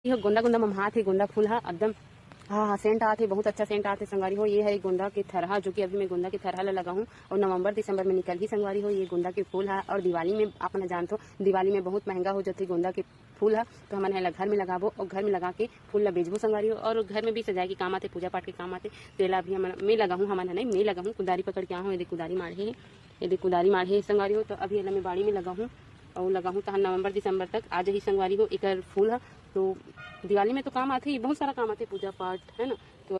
यह गोंदा गोंदा ममहात है, गोंदा फूल है एकदम। हाँ हाँ, सेंट आते बहुत अच्छा सेंट आते संगवारी हो। ये है गोंदा के थरहा, जो कि अभी मैं गोंदा के थरहा ला लगा हूँ और नवंबर दिसंबर में निकल ही संगवारी हो। ये गोंदा के फूल है और दिवाली में अपन जानते हो दिवाली में बहुत महंगा हो जाते गोंदा के फूल है, तो हमन घर में लगाबो और घर में लगा के फूल ला बेचबो संगवारी हो। और घर में भी सजाए के काम आते, पूजा पाठ के काम आते। तेला भी मैं लगा हूँ, हमन नहीं मैं लगा हूँ, कुदारी पकड़ के आहूँ। यदि कुदारी माढ़े है, यदि कुदारी माढ़े है संगवारी हो। तो अभी एला मैं बाड़ी में लगा हूँ और लगा हूँ तो नवंबर दिसंबर तक आ जाही संगवारी हो। एक फूल है तो दिवाली में तो काम आते ही, बहुत सारा काम आते पूजा पाठ है ना। तो